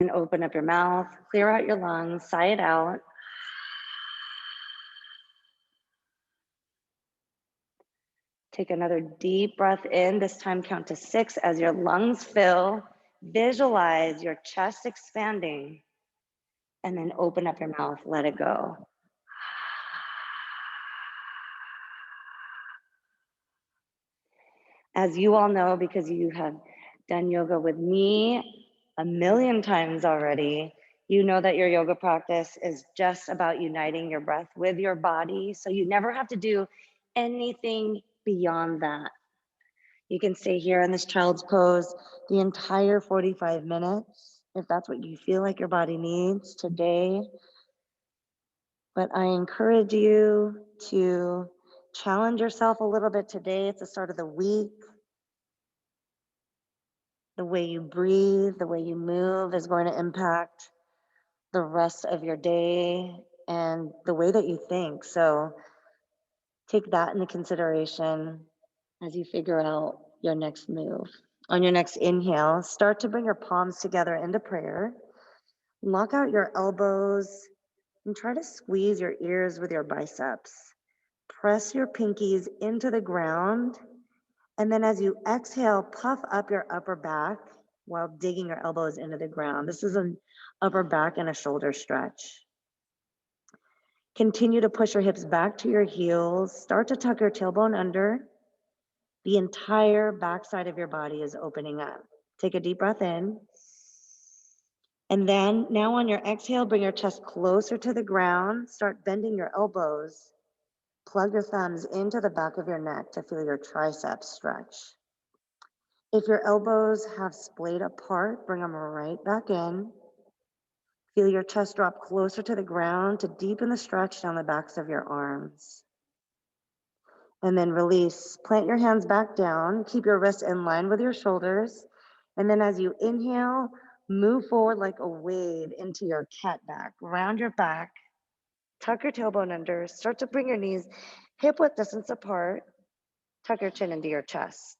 And open up your mouth, clear out your lungs, sigh it out. Take another deep breath in. This time count to 6 as your lungs fill. Visualize your chest expanding. And then open up your mouth, let it go. As you all know, because you have done yoga with me a million times already, you know that your yoga practice is just about uniting your breath with your body. So you never have to do anything beyond that. You can stay here in this child's pose the entire 45 minutes, if that's what you feel like your body needs today. But I encourage you to challenge yourself a little bit today. It's the start of the week. The way you breathe, the way you move is going to impact the rest of your day and the way that you think. So take that into consideration as you figure out your next move. On your next inhale, start to bring your palms together into prayer. Lock out your elbows and try to squeeze your ears with your biceps. Press your pinkies into the ground. And then as you exhale, puff up your upper back while digging your elbows into the ground. This is an upper back and a shoulder stretch. Continue to push your hips back to your heels. Start to tuck your tailbone under. The entire backside of your body is opening up. Take a deep breath in. And then now on your exhale, bring your chest closer to the ground. Start bending your elbows. Plug your thumbs into the back of your neck to feel your triceps stretch. If your elbows have splayed apart, bring them right back in. Feel your chest drop closer to the ground to deepen the stretch down the backs of your arms. And then release. Plant your hands back down. Keep your wrists in line with your shoulders. And then as you inhale, move forward like a wave into your cat back. Round your back. Tuck your tailbone under. Start to bring your knees hip-width distance apart. Tuck your chin into your chest.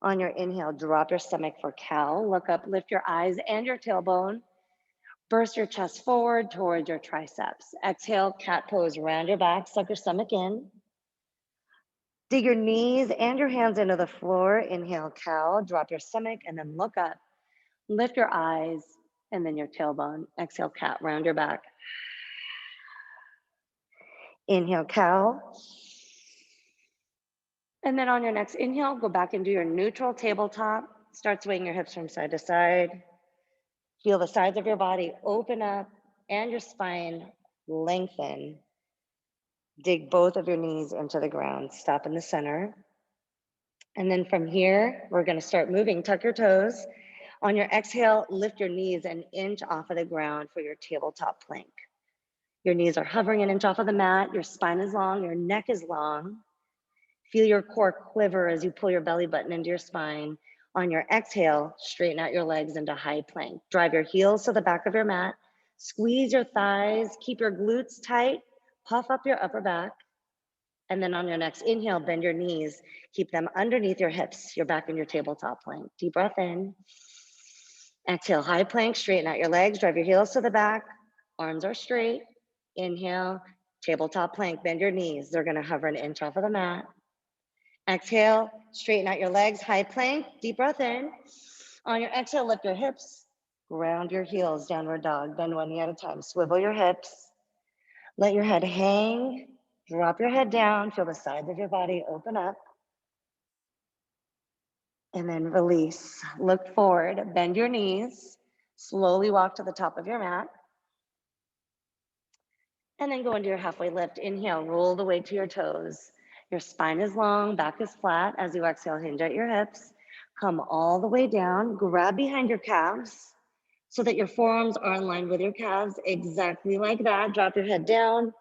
On your inhale, drop your stomach for cow. Look up, lift your eyes and your tailbone. Burst your chest forward towards your triceps. Exhale, cat pose, round your back, suck your stomach in. Dig your knees and your hands into the floor. Inhale, cow, drop your stomach, and then look up. Lift your eyes, and then your tailbone. Exhale, cat, round your back. Inhale, cow. And then on your next inhale, go back into your neutral tabletop. Start swaying your hips from side to side. Feel the sides of your body open up and your spine lengthen. Dig both of your knees into the ground. Stop in the center. And then from here, we're going to start moving. Tuck your toes. On your exhale, lift your knees an inch off of the ground for your tabletop plank. Your knees are hovering an inch off of the mat. Your spine is long. Your neck is long. Feel your core quiver as you pull your belly button into your spine. On your exhale, straighten out your legs into high plank. Drive your heels to the back of your mat. Squeeze your thighs. Keep your glutes tight. Puff up your upper back. And then on your next inhale, bend your knees. Keep them underneath your hips. You're back in your tabletop plank. Deep breath in. Exhale, high plank. Straighten out your legs. Drive your heels to the back. Arms are straight. Inhale, tabletop plank. Bend your knees. They're going to hover an inch off of the mat. Exhale, straighten out your legs, high plank, deep breath in. On your exhale, lift your hips, ground your heels, downward dog, bend one knee at a time. Swivel your hips, let your head hang, drop your head down, feel the sides of your body open up. And then release, look forward, bend your knees, slowly walk to the top of your mat. And then go into your halfway lift. Inhale, roll the weight to your toes. Your spine is long, back is flat. As you exhale, hinge at your hips. Come all the way down, grab behind your calves so that your forearms are in line with your calves, exactly like that. Drop your head down,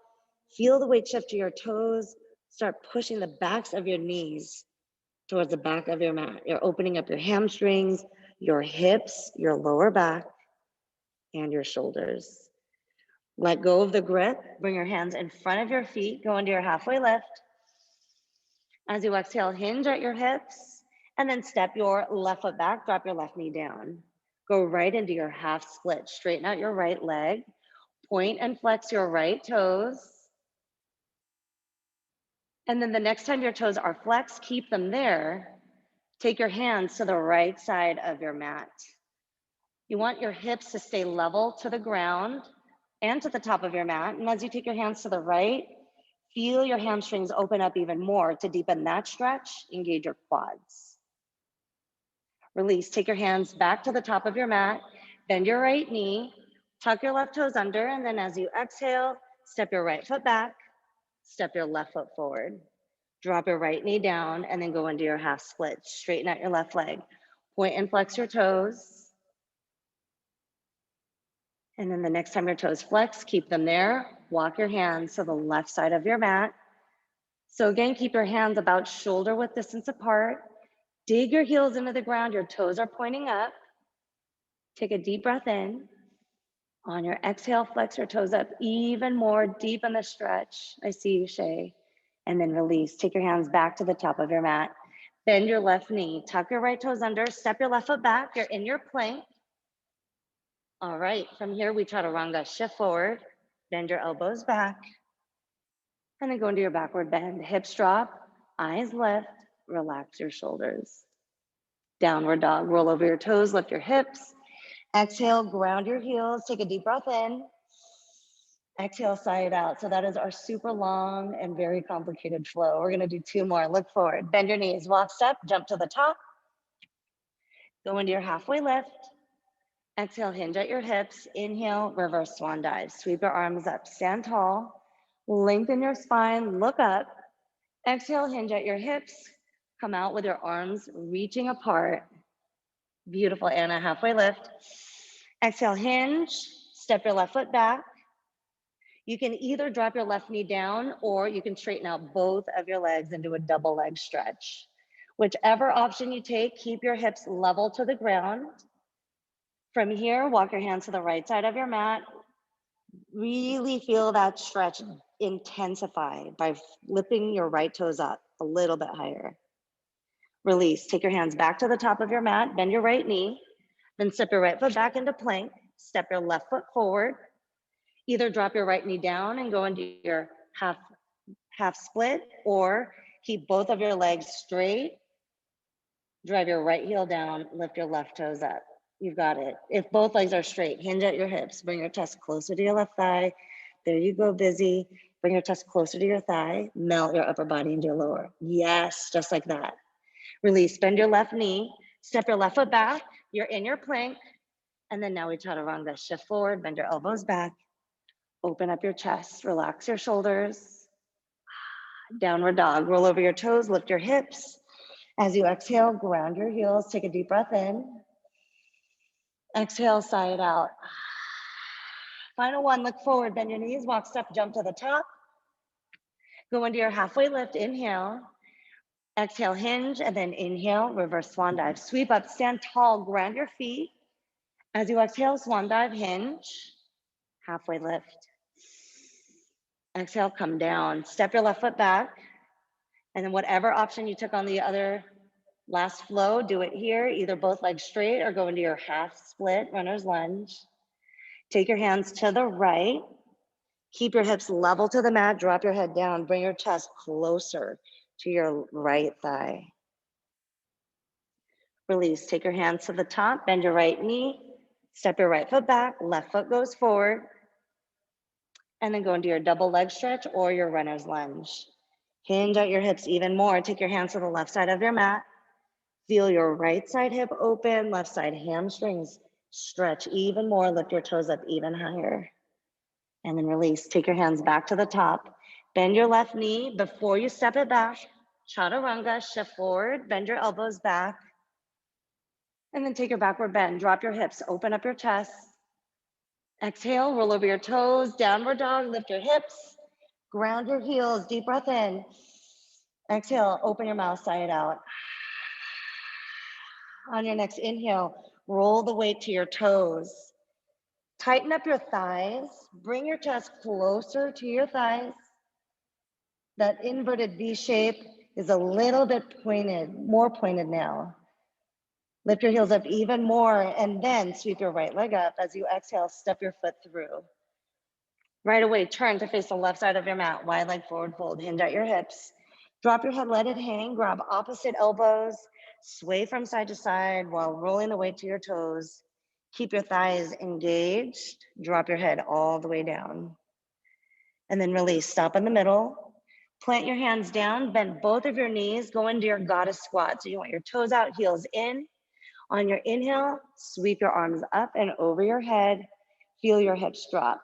feel the weight shift to your toes. Start pushing the backs of your knees towards the back of your mat. You're opening up your hamstrings, your hips, your lower back, and your shoulders. Let go of the grip, bring your hands in front of your feet, go into your halfway lift. As you exhale, hinge at your hips, and then step your left foot back, drop your left knee down. Go right into your half split. Straighten out your right leg. Point and flex your right toes. And then the next time your toes are flexed, keep them there. Take your hands to the right side of your mat. You want your hips to stay level to the ground and to the top of your mat. And as you take your hands to the right, feel your hamstrings open up even more to deepen that stretch, engage your quads. Release, take your hands back to the top of your mat, bend your right knee, tuck your left toes under, and then as you exhale, step your right foot back, step your left foot forward. Drop your right knee down and then go into your half split. Straighten out your left leg. Point and flex your toes. And then the next time your toes flex, keep them there. Walk your hands to the left side of your mat. So again, keep your hands about shoulder width distance apart. Dig your heels into the ground. Your toes are pointing up. Take a deep breath in. On your exhale, flex your toes up even more, deep in the stretch. I see you, Shay. And then release. Take your hands back to the top of your mat. Bend your left knee, tuck your right toes under, step your left foot back. You're in your plank. All right, from here, we chaturanga. Shift forward, bend your elbows back, and then go into your backward bend. Hips drop, eyes lift, relax your shoulders. Downward dog, roll over your toes, lift your hips. Exhale, ground your heels, take a deep breath in. Exhale, sigh it out. So that is our super long and very complicated flow. We're gonna do 2 more. Look forward, bend your knees, walk step, jump to the top. Go into your halfway lift. Exhale, hinge at your hips. Inhale, reverse swan dive. Sweep your arms up, stand tall. Lengthen your spine, look up. Exhale, hinge at your hips. Come out with your arms reaching apart. Beautiful, Anna, halfway lift. Exhale, hinge, step your left foot back. You can either drop your left knee down or you can straighten out both of your legs into a double leg stretch. Whichever option you take, keep your hips level to the ground. From here, walk your hands to the right side of your mat. Really feel that stretch intensify by flipping your right toes up a little bit higher. Release, take your hands back to the top of your mat, bend your right knee, then step your right foot back into plank, step your left foot forward. Either drop your right knee down and go into your half split, or keep both of your legs straight, drive your right heel down, lift your left toes up. You've got it. If both legs are straight, hinge at your hips, bring your chest closer to your left thigh. There you go, busy. Bring your chest closer to your thigh, melt your upper body into your lower. Yes, just like that. Release, bend your left knee, step your left foot back. You're in your plank. And then now we chaturanga. Shift forward, bend your elbows back. Open up your chest, relax your shoulders. Downward dog, roll over your toes, lift your hips. As you exhale, ground your heels, take a deep breath in. Exhale, sigh it out. Final one, look forward, bend your knees, walk, step, jump to the top. Go into your halfway lift, inhale. Exhale, hinge, and then inhale, reverse swan dive. Sweep up, stand tall, ground your feet. As you exhale, swan dive, hinge, halfway lift. Exhale, come down. Step your left foot back. And then whatever option you took on the other last flow, do it here. Either both legs straight or go into your half split, runner's lunge. Take your hands to the right. Keep your hips level to the mat. Drop your head down. Bring your chest closer to your right thigh. Release. Take your hands to the top. Bend your right knee. Step your right foot back. Left foot goes forward. And then go into your double leg stretch or your runner's lunge. Hinge at your hips even more. Take your hands to the left side of your mat. Feel your right side hip open, left side hamstrings stretch even more. Lift your toes up even higher. And then release. Take your hands back to the top. Bend your left knee before you step it back. Chaturanga, shift forward, bend your elbows back. And then take your backward bend. Drop your hips, open up your chest. Exhale, roll over your toes, downward dog, lift your hips. Ground your heels, deep breath in. Exhale, open your mouth, sigh it out. On your next inhale, roll the weight to your toes. Tighten up your thighs. Bring your chest closer to your thighs. That inverted V shape is a little bit pointed, more pointed now. Lift your heels up even more and then sweep your right leg up. As you exhale, step your foot through. Right away, turn to face the left side of your mat, wide leg forward fold, hinge at your hips. Drop your head, let it hang, grab opposite elbows, sway from side to side while rolling the weight to your toes. Keep your thighs engaged, drop your head all the way down. And then release, stop in the middle. Plant your hands down, bend both of your knees, go into your goddess squat. So you want your toes out, heels in. On your inhale, sweep your arms up and over your head. Feel your hips drop.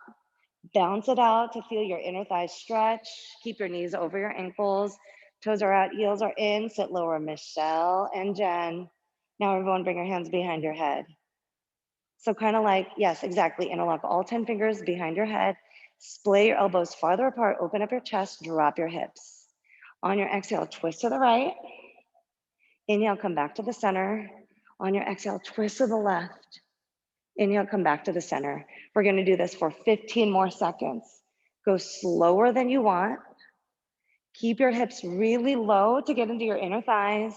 Bounce it out to feel your inner thighs stretch. Keep your knees over your ankles. Toes are out, heels are in. Sit lower, Michelle and Jen. Now everyone bring your hands behind your head. So kind of like, yes, exactly. Interlock all 10 fingers behind your head. Splay your elbows farther apart. Open up your chest. Drop your hips. On your exhale, twist to the right. Inhale, come back to the center. On your exhale, twist to the left. Inhale, come back to the center. We're going to do this for 15 more seconds. Go slower than you want. Keep your hips really low to get into your inner thighs.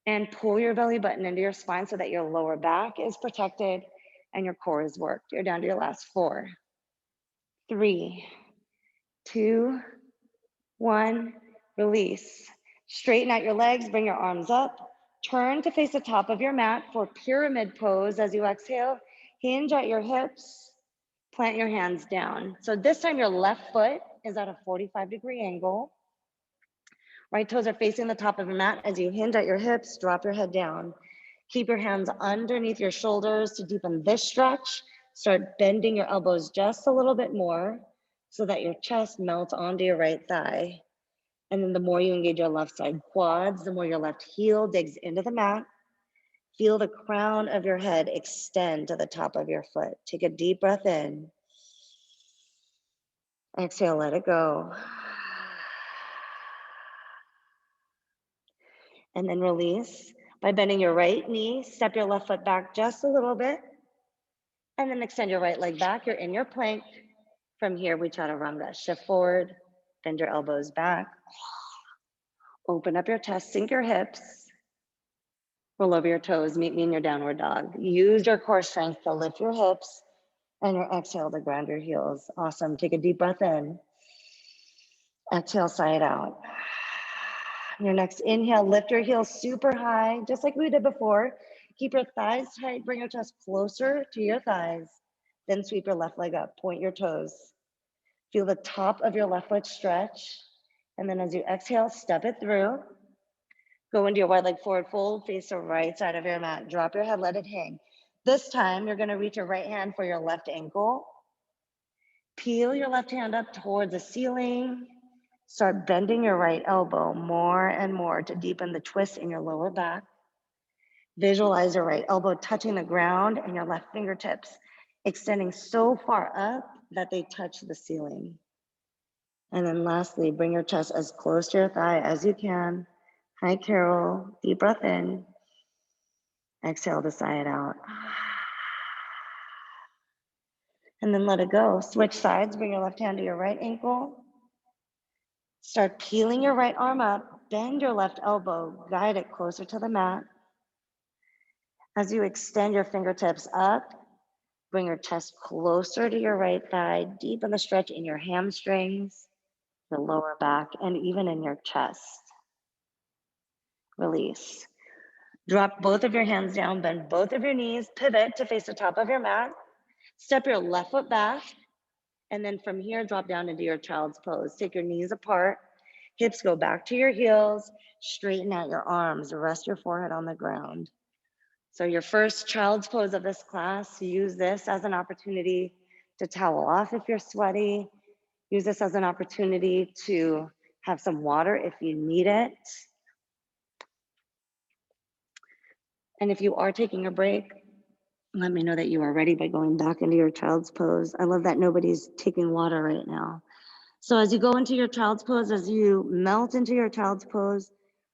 And pull your belly button into your spine so that your lower back is protected and your core is worked. You're down to your last 4, 3, 2, 1. Release. Straighten out your legs, bring your arms up. Turn to face the top of your mat for pyramid pose as you exhale. Hinge at your hips, plant your hands down. So this time your left foot is at a 45-degree angle. Right toes are facing the top of your mat. As you hinge at your hips, drop your head down. Keep your hands underneath your shoulders to deepen this stretch. Start bending your elbows just a little bit more so that your chest melts onto your right thigh. And then the more you engage your left side quads, the more your left heel digs into the mat. Feel the crown of your head extend to the top of your foot. Take a deep breath in. Exhale, let it go. And then release by bending your right knee. Step your left foot back just a little bit. And then extend your right leg back. You're in your plank. From here, we chaturanga. Shift forward, bend your elbows back. Open up your chest, sink your hips. Roll over your toes, meet me in your downward dog. Use your core strength to lift your hips and your exhale to ground your heels. Awesome. Take a deep breath in. Exhale, sigh it out. Your next inhale, lift your heels super high, just like we did before. Keep your thighs tight, bring your chest closer to your thighs. Then sweep your left leg up, point your toes. Feel the top of your left foot stretch. And then as you exhale, step it through. Go into your wide leg forward fold, face the right side of your mat. Drop your head, let it hang. This time, you're gonna reach your right hand for your left ankle. Peel your left hand up towards the ceiling. Start bending your right elbow more and more to deepen the twist in your lower back. Visualize your right elbow touching the ground and your left fingertips extending so far up that they touch the ceiling. And then lastly, bring your chest as close to your thigh as you can. Hi, Carol. Deep breath in. Exhale to sigh it out. And then let it go. Switch sides. Bring your left hand to your right ankle. Start peeling your right arm up. Bend your left elbow. Guide it closer to the mat. As you extend your fingertips up, bring your chest closer to your right thigh. Deepen the stretch in your hamstrings, your lower back, and even in your chest. Release. Drop both of your hands down, bend both of your knees, pivot to face the top of your mat. Step your left foot back, and then from here, drop down into your child's pose. Take your knees apart, hips go back to your heels, straighten out your arms, rest your forehead on the ground. So your first child's pose of this class, use this as an opportunity to towel off if you're sweaty. Use this as an opportunity to have some water if you need it. And if you are taking a break, let me know that you are ready by going back into your child's pose. I love that nobody's taking water right now. So as you go into your child's pose, as you melt into your child's pose,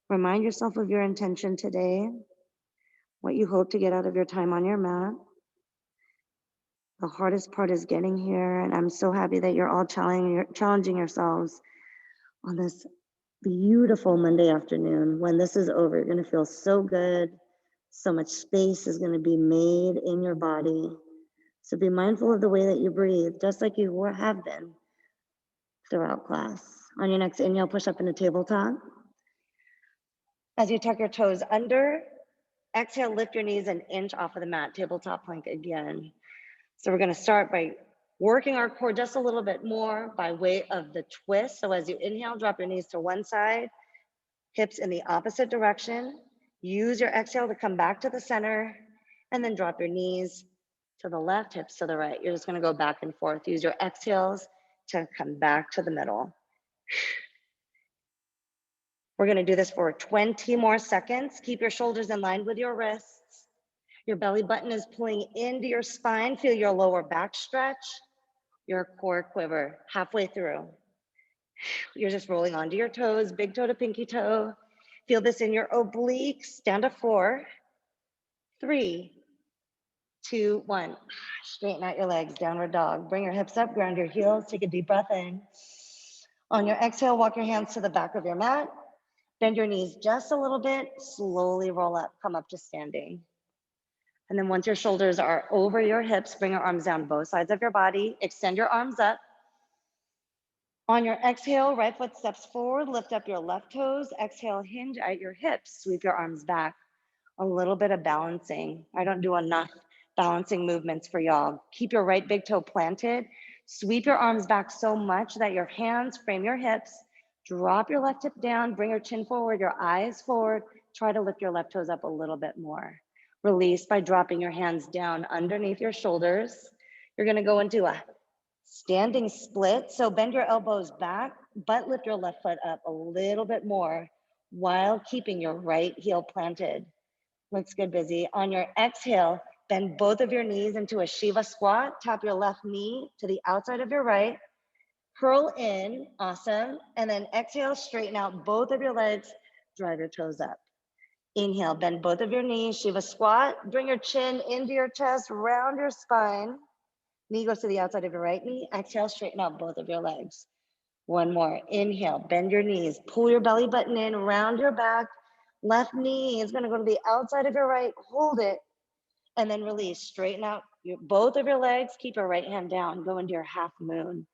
remind yourself of your intention today, what you hope to get out of your time on your mat. The hardest part is getting here, and I'm so happy that you're all challenging yourselves on this beautiful Monday afternoon. When this is over, you're gonna feel so good, So much space is going to be made in your body. So be mindful of the way that you breathe, just like you have been throughout class. On your next inhale, push up into tabletop. As you tuck your toes under, exhale, lift your knees an inch off of the mat, tabletop plank again. So we're going to start by working our core just a little bit more by way of the twist. So as you inhale, drop your knees to one side, hips in the opposite direction. Use your exhale to come back to the center, and then drop your knees to the left, hips to the right. You're just going to go back and forth. Use your exhales to come back to the middle. We're going to do this for 20 more seconds. Keep your shoulders in line with your wrists. Your belly button is pulling into your spine. Feel your lower back stretch, your core quiver halfway through. You're just rolling onto your toes, big toe to pinky toe. Feel this in your obliques. Stand up 4, 3, 2, 1. Straighten out your legs, downward dog. Bring your hips up, ground your heels. Take a deep breath in. On your exhale, walk your hands to the back of your mat. Bend your knees just a little bit. Slowly roll up, come up to standing. And then once your shoulders are over your hips, bring your arms down both sides of your body. Extend your arms up. On your exhale, right foot steps forward, lift up your left toes. Exhale, hinge at your hips, sweep your arms back. A little bit of balancing. I don't do enough balancing movements for y'all. Keep your right big toe planted. Sweep your arms back so much that your hands frame your hips. Drop your left hip down, bring your chin forward, your eyes forward. Try to lift your left toes up a little bit more. Release by dropping your hands down underneath your shoulders. You're gonna go into a standing split. So bend your elbows back, but lift your left foot up a little bit more while keeping your right heel planted. Looks good, Busy. On your exhale, bend both of your knees into a Shiva squat. Tap your left knee to the outside of your right. Curl in, awesome. And then exhale, straighten out both of your legs. Drive your toes up. Inhale, bend both of your knees, Shiva squat. Bring your chin into your chest, round your spine. Knee goes to the outside of your right knee. Exhale, straighten out both of your legs. One more. Inhale, bend your knees, pull your belly button in, round your back. Left knee is going to go to the outside of your right. Hold it. And then release. Straighten out both of your legs. Keep your right hand down. Go into your half moon.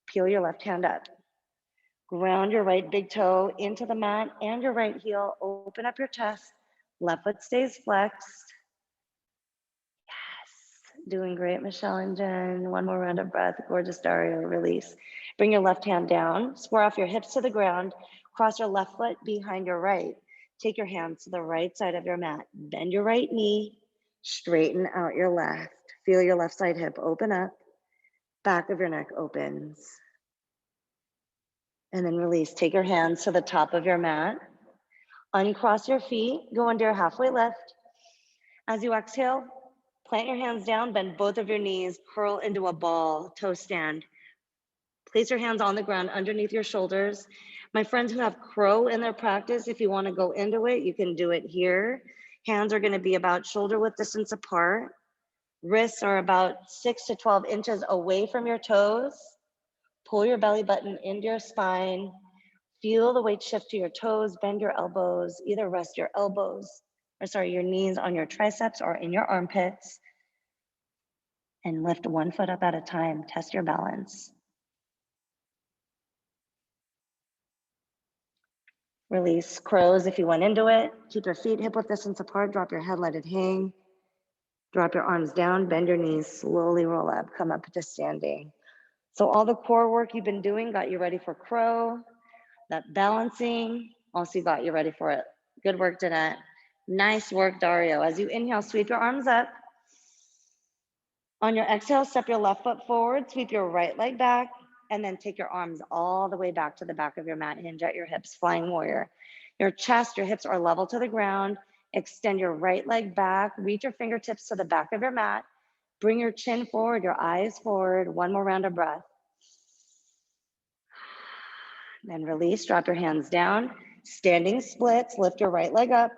Peel your left hand up. Ground your right big toe into the mat and your right heel. Open up your chest. Left foot stays flexed. Yes. Doing great, Michelle and Jen. One more round of breath. Gorgeous, Dario. Release. Bring your left hand down. Square off your hips to the ground. Cross your left foot behind your right. Take your hands to the right side of your mat. Bend your right knee. Straighten out your left. Feel your left side hip open up. Back of your neck opens. And then release. Take your hands to the top of your mat. Uncross your feet. Go into your halfway lift. As you exhale, plant your hands down. Bend both of your knees. Curl into a ball. Toe stand. Place your hands on the ground underneath your shoulders. My friends who have crow in their practice, if you want to go into it, you can do it here. Hands are going to be about shoulder width distance apart. Wrists are about 6 to 12 inches away from your toes. Pull your belly button into your spine. Feel the weight shift to your toes. Bend your elbows. Either rest your your knees on your triceps or in your armpits. And lift one foot up at a time. Test your balance. Release crows if you went into it. Keep your feet hip width distance apart. Drop your head, let it hang. Drop your arms down, bend your knees, slowly roll up, come up to standing. So all the core work you've been doing got you ready for crow. That balancing also got you ready for it. Good work, Jeanette. Nice work, Dario. As you inhale, sweep your arms up. On your exhale, step your left foot forward, sweep your right leg back, and then take your arms all the way back to the back of your mat. Hinge at your hips, flying warrior. Your chest, your hips are level to the ground. Extend your right leg back. Reach your fingertips to the back of your mat. Bring your chin forward, your eyes forward. One more round of breath. Then release, drop your hands down. Standing splits, lift your right leg up.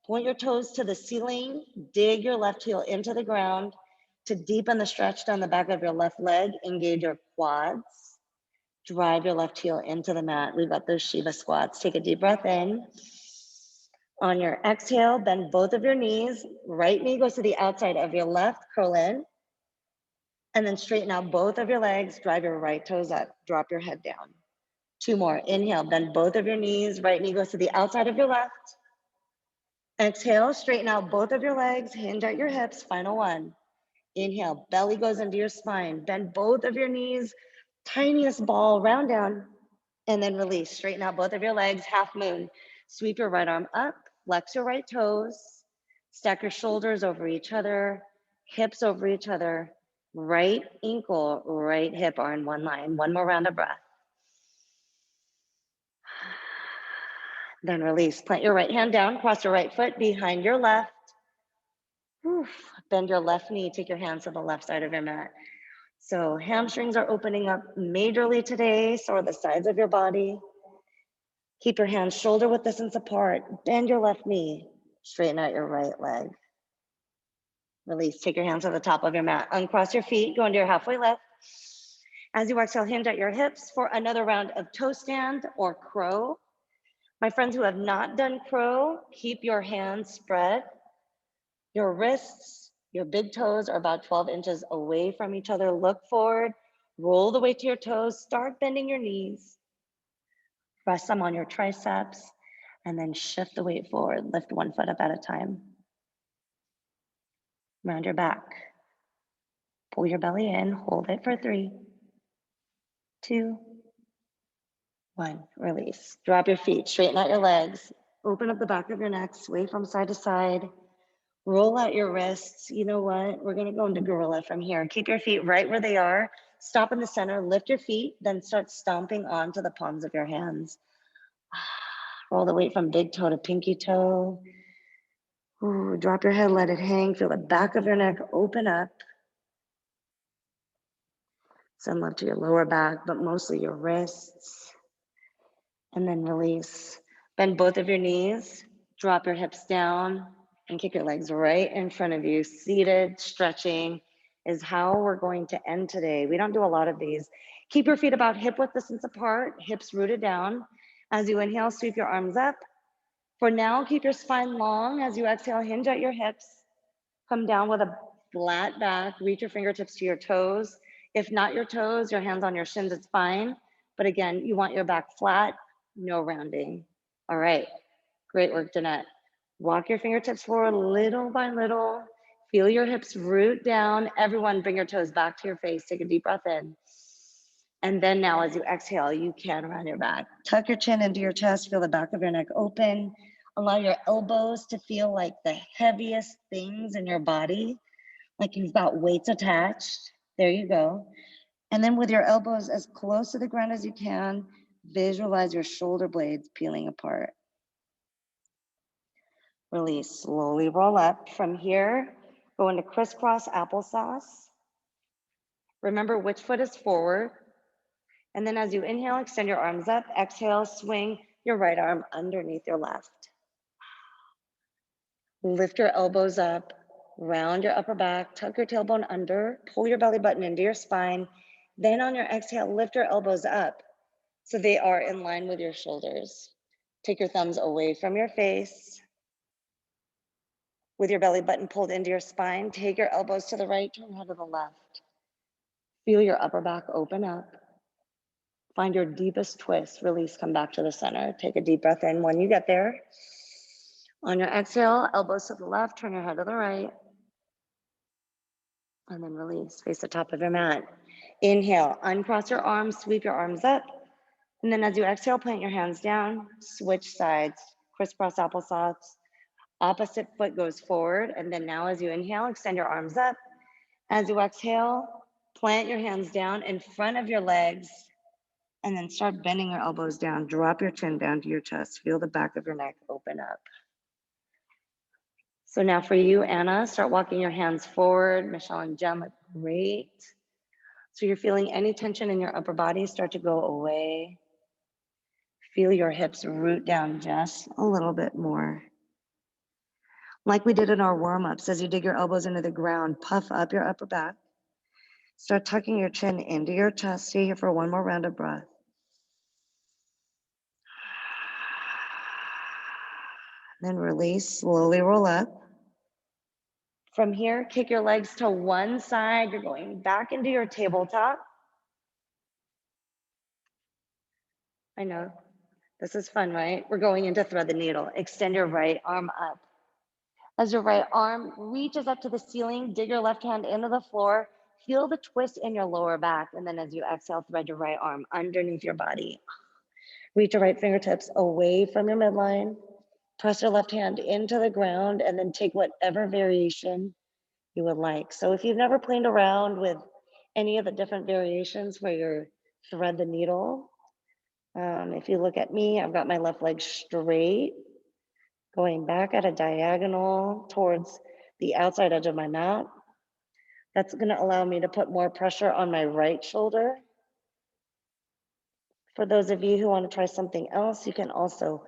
Point your toes to the ceiling. Dig your left heel into the ground. To deepen the stretch down the back of your left leg, engage your quads. Drive your left heel into the mat. We've got those Shiva squats. Take a deep breath in. On your exhale, bend both of your knees. Right knee goes to the outside of your left, curl in. And then straighten out both of your legs, drive your right toes up, drop your head down. 2 more, inhale, bend both of your knees, right knee goes to the outside of your left. Exhale, straighten out both of your legs, hinge at your hips, final 1. Inhale, belly goes into your spine, bend both of your knees, tiniest ball, round down, and then release. Straighten out both of your legs, half moon. Sweep your right arm up, flex your right toes, stack your shoulders over each other, hips over each other, right ankle, right hip are in one line. 1 more round of breath. Then release. Plant your right hand down, cross your right foot behind your left. Bend your left knee, take your hands to the left side of your mat. So hamstrings are opening up majorly today, so are the sides of your body. Keep your hands shoulder width distance apart. Bend your left knee. Straighten out your right leg. Release. Take your hands to the top of your mat. Uncross your feet. Go into your halfway lift. As you exhale, hinge at your hips for another round of toe stand or crow. My friends who have not done crow, keep your hands spread. Your wrists, your big toes are about 12 inches away from each other. Look forward. Roll the weight to your toes. Start bending your knees. Rest them on your triceps, and then shift the weight forward. Lift 1 foot up at a time. Round your back. Pull your belly in, hold it for 3, 2, 1. Release. Drop your feet, straighten out your legs. Open up the back of your neck, sway from side to side. Roll out your wrists. You know what? We're gonna go into gorilla from here. Keep your feet right where they are. Stop in the center, lift your feet, then start stomping onto the palms of your hands. Roll the weight from big toe to pinky toe. Ooh, drop your head, let it hang. Feel the back of your neck open up. Send love to your lower back, but mostly your wrists. And then release. Bend both of your knees. Drop your hips down and kick your legs right in front of you. Seated stretching is how we're going to end today. We don't do a lot of these. Keep your feet about hip width distance apart, hips rooted down. As you inhale, sweep your arms up. For now, keep your spine long. As you exhale, hinge at your hips. Come down with a flat back. Reach your fingertips to your toes. If not your toes, your hands on your shins, it's fine. But again, you want your back flat, no rounding. All right, great work, Jeanette. Walk your fingertips forward little by little. Feel your hips root down. Everyone, bring your toes back to your face. Take a deep breath in. And then now as you exhale, you can round your back. Tuck your chin into your chest. Feel the back of your neck open. Allow your elbows to feel like the heaviest things in your body, like you've got weights attached. There you go. And then with your elbows as close to the ground as you can, visualize your shoulder blades peeling apart. Release, slowly roll up. From here, go into crisscross applesauce. Remember which foot is forward. And then as you inhale, extend your arms up. Exhale, swing your right arm underneath your left. Lift your elbows up, round your upper back, tuck your tailbone under, pull your belly button into your spine. Then on your exhale, lift your elbows up so they are in line with your shoulders. Take your thumbs away from your face. With your belly button pulled into your spine, take your elbows to the right, turn your head to the left. Feel your upper back open up. Find your deepest twist, release, come back to the center. Take a deep breath in when you get there. On your exhale, elbows to the left, turn your head to the right. And then release, face the top of your mat. Inhale, uncross your arms, sweep your arms up. And then as you exhale, plant your hands down, switch sides, crisscross applesauce. Opposite foot goes forward. And then now as you inhale, extend your arms up. As you exhale, plant your hands down in front of your legs. And then start bending your elbows down. Drop your chin down to your chest. Feel the back of your neck open up. So now for you, Anna, start walking your hands forward. Michelle and Jen look great. So you're feeling any tension in your upper body start to go away. Feel your hips root down just a little bit more. Like we did in our warm-ups, as you dig your elbows into the ground, puff up your upper back. Start tucking your chin into your chest. Stay here for one more round of breath. Then release, slowly roll up. From here, kick your legs to one side. You're going back into your tabletop. I know, this is fun, right? We're going into thread the needle. Extend your right arm up. As your right arm reaches up to the ceiling, dig your left hand into the floor. Feel the twist in your lower back. And then as you exhale, thread your right arm underneath your body. Reach your right fingertips away from your midline. Press your left hand into the ground and then take whatever variation you would like. So if you've never played around with any of the different variations where you thread the needle, if you look at me, I've got my left leg straight, going back at a diagonal towards the outside edge of my mat. That's going to allow me to put more pressure on my right shoulder. For those of you who want to try something else, you can also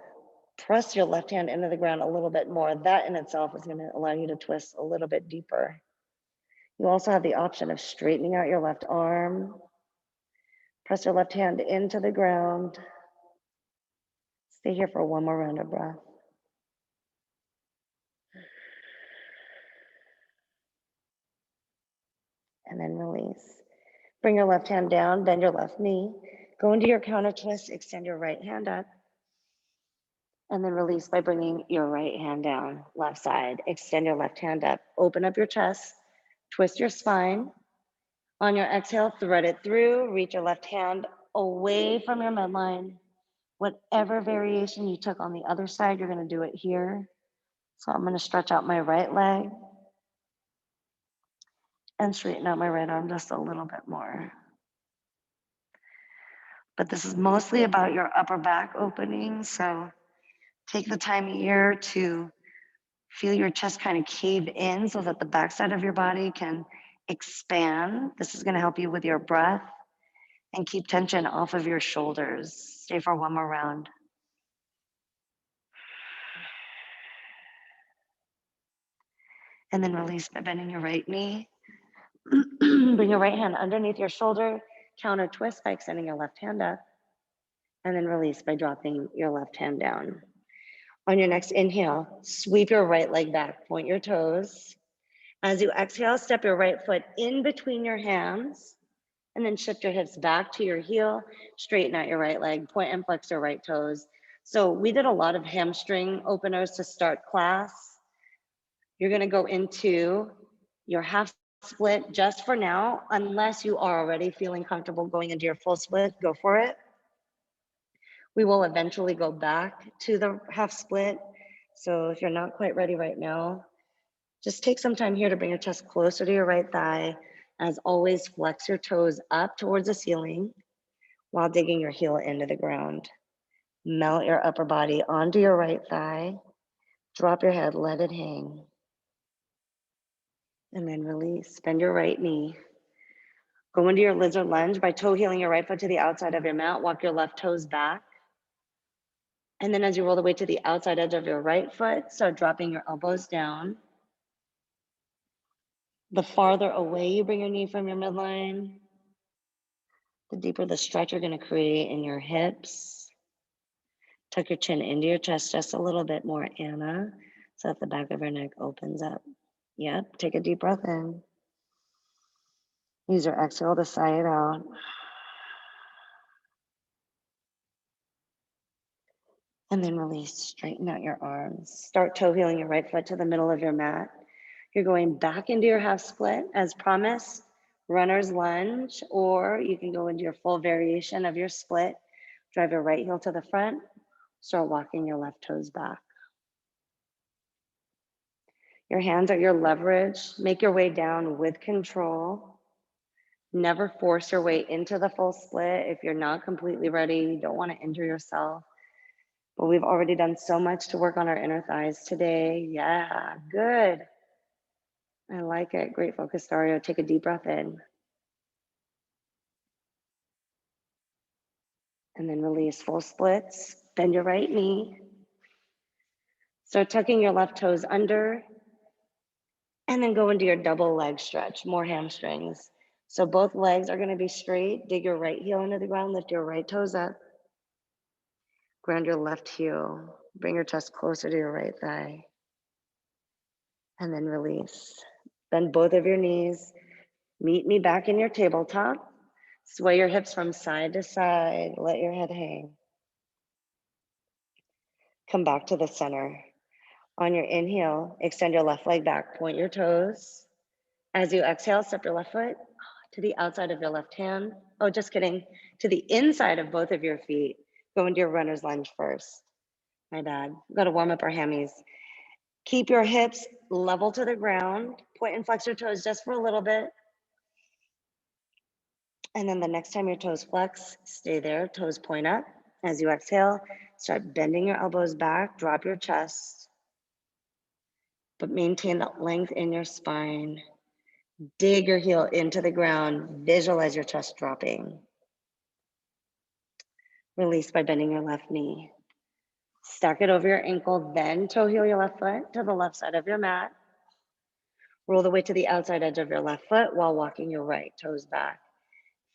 press your left hand into the ground a little bit more. That in itself is going to allow you to twist a little bit deeper. You also have the option of straightening out your left arm. Press your left hand into the ground. Stay here for one more round of breath. And then release. Bring your left hand down, bend your left knee. Go into your counter twist, extend your right hand up. And then release by bringing your right hand down, left side. Extend your left hand up. Open up your chest, twist your spine. On your exhale, thread it through, reach your left hand away from your midline. Whatever variation you took on the other side, you're going to do it here. So I'm going to stretch out my right leg and straighten out my right arm just a little bit more. But this is mostly about your upper back opening. So take the time here to feel your chest kind of cave in so that the backside of your body can expand. This is going to help you with your breath and keep tension off of your shoulders. Stay for one more round. And then release by bending your right knee. Bring your right hand underneath your shoulder, counter twist by extending your left hand up, and then release by dropping your left hand down. On your next inhale, sweep your right leg back, point your toes. As you exhale, step your right foot in between your hands, and then shift your hips back to your heel, straighten out your right leg, point and flex your right toes. So we did a lot of hamstring openers to start class. You're gonna go into your half split just for now, unless you are already feeling comfortable going into your full split, go for it. We will eventually go back to the half split. So if you're not quite ready right now, just take some time here to bring your chest closer to your right thigh. As always, flex your toes up towards the ceiling while digging your heel into the ground. Melt your upper body onto your right thigh. Drop your head, let it hang. And then release, bend your right knee. Go into your lizard lunge by toe heeling your right foot to the outside of your mat. Walk your left toes back. And then as you roll the weight to the outside edge of your right foot, start dropping your elbows down. The farther away you bring your knee from your midline, the deeper the stretch you're going to create in your hips. Tuck your chin into your chest just a little bit more, Anna, so that the back of your neck opens up. Yep, take a deep breath in. Use your exhale to sigh it out. And then release, straighten out your arms. Start toe heeling your right foot to the middle of your mat. You're going back into your half split as promised, runner's lunge, or you can go into your full variation of your split. Drive your right heel to the front, start walking your left toes back. Your hands are your leverage. Make your way down with control. Never force your way into the full split. If you're not completely ready, you don't want to injure yourself. But we've already done so much to work on our inner thighs today. Yeah, good. I like it. Great focus, Dario. Take a deep breath in. And then release, full splits. Bend your right knee. Start tucking your left toes under. And then go into your double leg stretch, more hamstrings. So both legs are going to be straight. Dig your right heel into the ground, lift your right toes up. Ground your left heel. Bring your chest closer to your right thigh. And then release. Bend both of your knees. Meet me back in your tabletop. Sway your hips from side to side. Let your head hang. Come back to the center. On your inhale, extend your left leg back. Point your toes. As you exhale, step your left foot to the outside of your left hand. Oh, just kidding. To the inside of both of your feet. Go into your runner's lunge first. My bad. Got to warm up our hammies. Keep your hips level to the ground. Point and flex your toes just for a little bit. And then the next time your toes flex, stay there, toes point up. As you exhale, start bending your elbows back, drop your chest, but maintain that length in your spine. Dig your heel into the ground, visualize your chest dropping. Release by bending your left knee. Stack it over your ankle, then toe heel your left foot to the left side of your mat. Roll the weight to the outside edge of your left foot while walking your right toes back.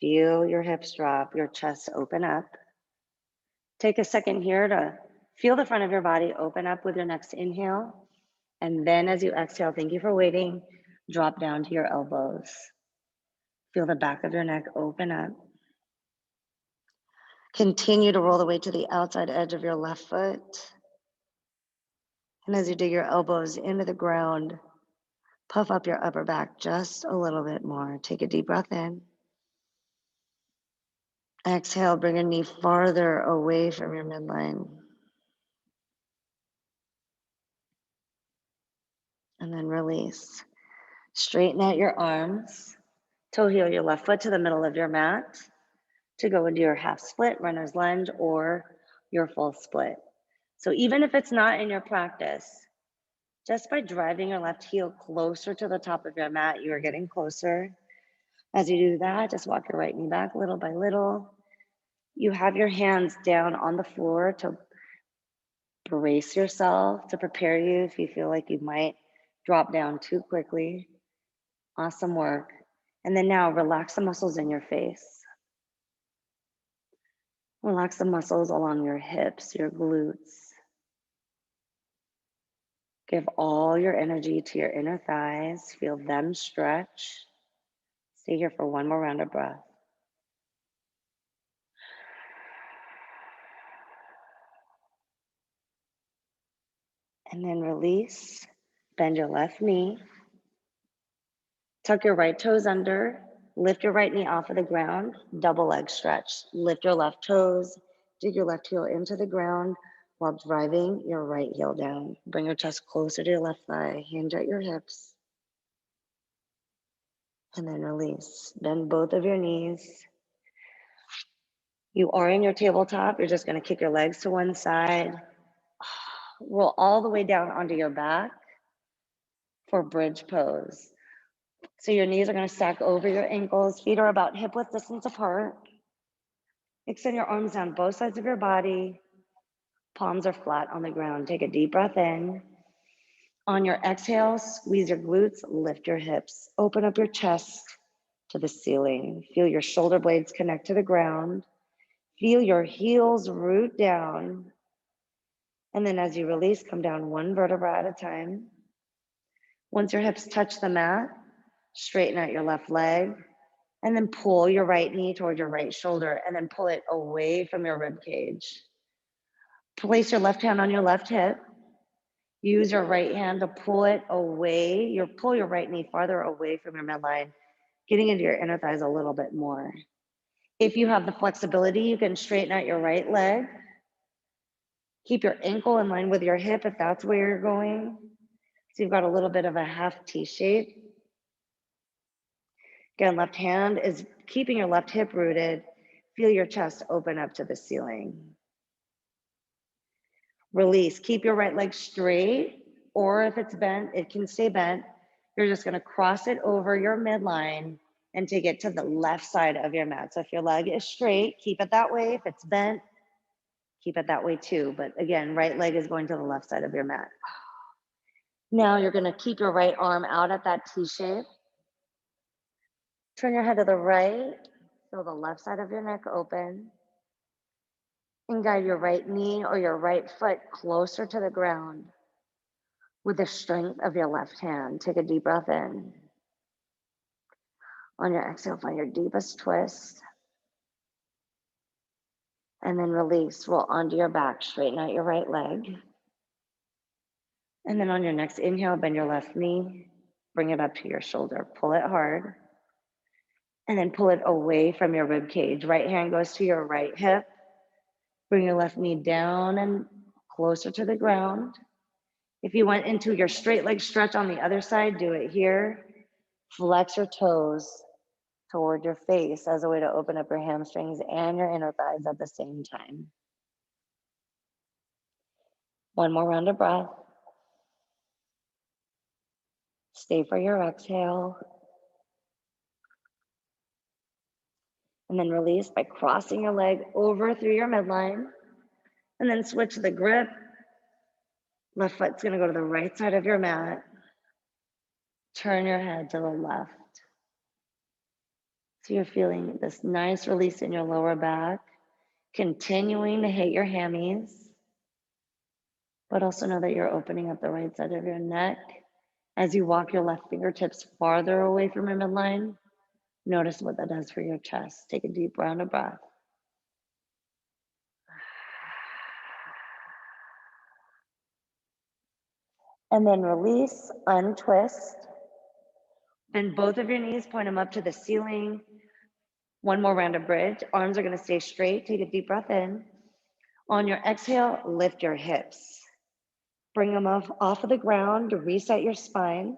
Feel your hips drop, your chest open up. Take a second here to feel the front of your body open up with your next inhale. And then as you exhale, thank you for waiting, drop down to your elbows. Feel the back of your neck open up. Continue to roll the weight to the outside edge of your left foot. And as you dig your elbows into the ground, puff up your upper back just a little bit more. Take a deep breath in. Exhale, bring your knee farther away from your midline. And then release. Straighten out your arms. Toe heel your left foot to the middle of your mat to go into your half split, runner's lunge, or your full split. So even if it's not in your practice, just by driving your left heel closer to the top of your mat, you are getting closer. As you do that, just walk your right knee back little by little. You have your hands down on the floor to brace yourself, to prepare you if you feel like you might drop down too quickly. Awesome work. And then now relax the muscles in your face. Relax the muscles along your hips, your glutes. Give all your energy to your inner thighs. Feel them stretch. Stay here for one more round of breath. And then release. Bend your left knee. Tuck your right toes under. Lift your right knee off of the ground. Double leg stretch. Lift your left toes. Dig your left heel into the ground while driving your right heel down. Bring your chest closer to your left thigh. Hinge at your hips. And then release. Bend both of your knees. You are in your tabletop. You're just going to kick your legs to one side. Roll all the way down onto your back for bridge pose. So your knees are going to stack over your ankles. Feet are about hip width distance apart. Extend your arms down both sides of your body. Palms are flat on the ground. Take a deep breath in. On your exhale, squeeze your glutes, lift your hips, open up your chest to the ceiling. Feel your shoulder blades connect to the ground. Feel your heels root down. And then as you release, come down one vertebra at a time. Once your hips touch the mat, straighten out your left leg, and then pull your right knee toward your right shoulder, and then pull it away from your rib cage. Place your left hand on your left hip. Use your right hand to pull it away. Pull your right knee farther away from your midline, getting into your inner thighs a little bit more. If you have the flexibility, you can straighten out your right leg. Keep your ankle in line with your hip if that's where you're going. So you've got a little bit of a half T shape. Again, left hand is keeping your left hip rooted. Feel your chest open up to the ceiling. Release. Keep your right leg straight, or if it's bent, it can stay bent. You're just going to cross it over your midline and take it to the left side of your mat. So if your leg is straight, keep it that way. If it's bent, keep it that way too. But again, right leg is going to the left side of your mat. Now you're going to keep your right arm out at that T shape. Turn your head to the right. Feel the left side of your neck open. And guide your right knee or your right foot closer to the ground with the strength of your left hand. Take a deep breath in. On your exhale, find your deepest twist. And then release. Roll onto your back. Straighten out your right leg. And then on your next inhale, bend your left knee. Bring it up to your shoulder. Pull it hard. And then pull it away from your rib cage. Right hand goes to your right hip. Bring your left knee down and closer to the ground. If you went into your straight leg stretch on the other side, do it here. Flex your toes toward your face as a way to open up your hamstrings and your inner thighs at the same time. One more round of breath. Stay for your exhale. And then release by crossing your leg over through your midline. And then switch the grip. Left foot's gonna go to the right side of your mat. Turn your head to the left. So you're feeling this nice release in your lower back, continuing to hit your hammies, but also know that you're opening up the right side of your neck. As you walk your left fingertips farther away from your midline, notice what that does for your chest. Take a deep round of breath. And then release, untwist. Bend both of your knees, point them up to the ceiling. One more round of bridge. Arms are gonna stay straight. Take a deep breath in. On your exhale, lift your hips. Bring them off of the ground to reset your spine.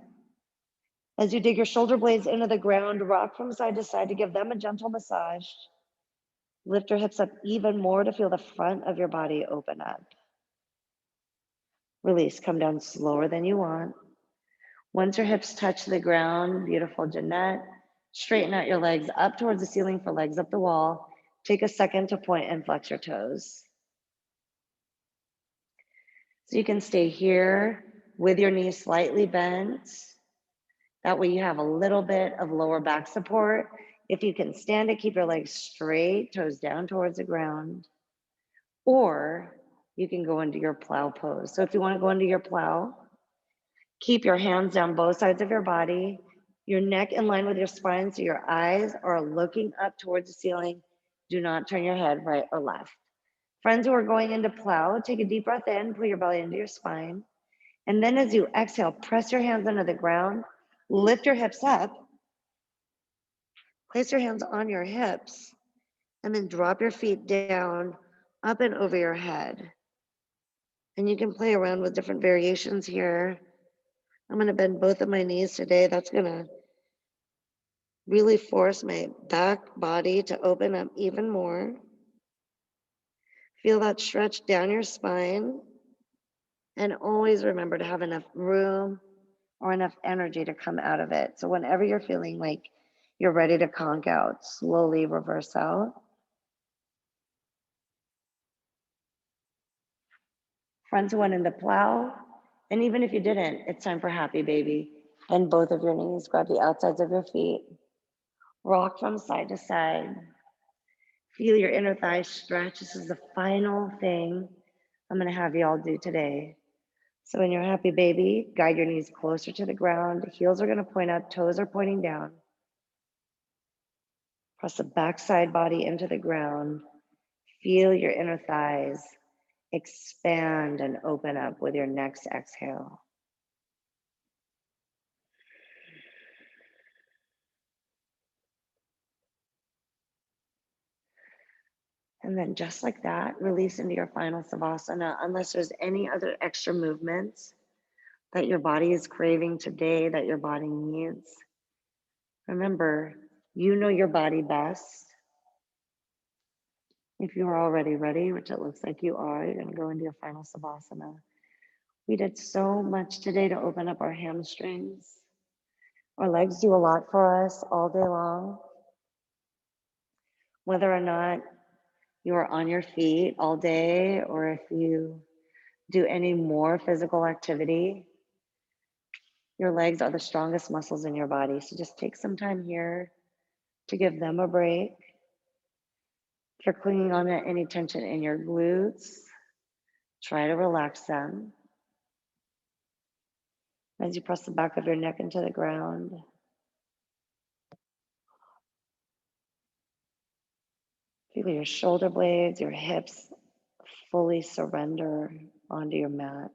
As you dig your shoulder blades into the ground, rock from side to side to give them a gentle massage. Lift your hips up even more to feel the front of your body open up. Release, come down slower than you want. Once your hips touch the ground, beautiful Jeanette, straighten out your legs up towards the ceiling for legs up the wall. Take a second to point and flex your toes. So you can stay here with your knees slightly bent. That way you have a little bit of lower back support. If you can stand it, keep your legs straight, toes down towards the ground. Or you can go into your plow pose. So if you want to go into your plow, keep your hands down both sides of your body, your neck in line with your spine so your eyes are looking up towards the ceiling. Do not turn your head right or left. Friends who are going into plow, take a deep breath in, pull your belly into your spine. And then as you exhale, press your hands under the ground, lift your hips up, place your hands on your hips, and then drop your feet down, up and over your head. And you can play around with different variations here. I'm gonna bend both of my knees today. That's gonna really force my back body to open up even more. Feel that stretch down your spine. And always remember to have enough room or enough energy to come out of it. So whenever you're feeling like you're ready to conk out, slowly reverse out. Friends who went into plow, and even if you didn't, it's time for happy baby. Bend both of your knees, grab the outsides of your feet, rock from side to side. Feel your inner thighs stretch. This is the final thing I'm gonna have you all do today. So in your happy baby, guide your knees closer to the ground. Heels are gonna point up, toes are pointing down. Press the backside body into the ground. Feel your inner thighs expand and open up with your next exhale. And then just like that, release into your final Savasana, unless there's any other extra movements that your body is craving today, that your body needs. Remember, you know your body best. If you are already ready, which it looks like you are, you're gonna go into your final Savasana. We did so much today to open up our hamstrings. Our legs do a lot for us all day long. Whether or not you are on your feet all day or if you do any more physical activity, your legs are the strongest muscles in your body. So just take some time here to give them a break. If you're clinging on to any tension in your glutes, try to relax them. As you press the back of your neck into the ground, feel your shoulder blades, your hips fully surrender onto your mat.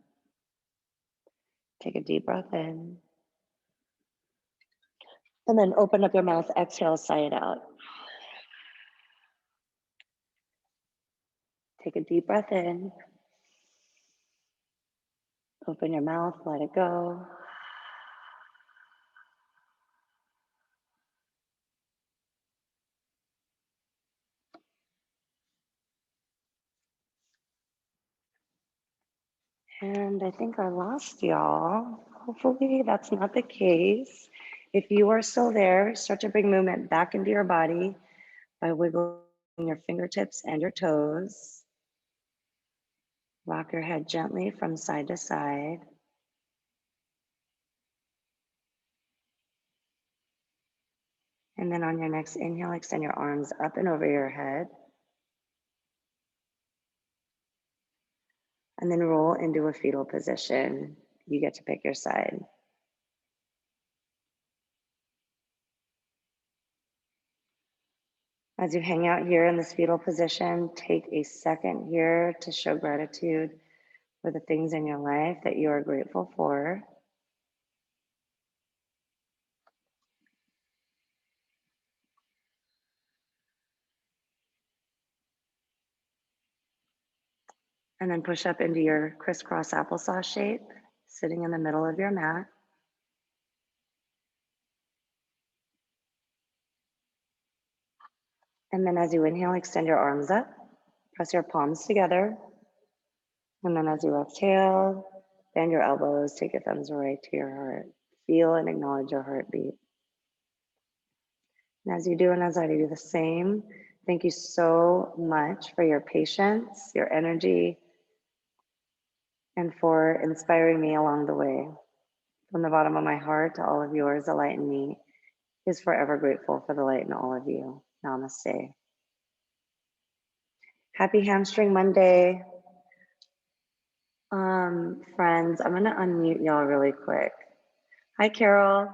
Take a deep breath in. And then open up your mouth, exhale, sigh it out. Take a deep breath in. Open your mouth, let it go. And I think I lost y'all. Hopefully that's not the case. If you are still there, start to bring movement back into your body by wiggling your fingertips and your toes. Rock your head gently from side to side. And then on your next inhale, extend your arms up and over your head. And then roll into a fetal position. You get to pick your side. As you hang out here in this fetal position, take a second here to show gratitude for the things in your life that you are grateful for. And then push up into your crisscross applesauce shape, sitting in the middle of your mat. And then as you inhale, extend your arms up, press your palms together. And then as you exhale, bend your elbows, take your thumbs right to your heart. Feel and acknowledge your heartbeat. And as you do, and as I do the same, thank you so much for your patience, your energy, and for inspiring me along the way. From the bottom of my heart to all of yours, the light in me is forever grateful for the light in all of you. Namaste. Happy Hamstring Monday. Friends, I'm gonna unmute y'all really quick. Hi, Carol.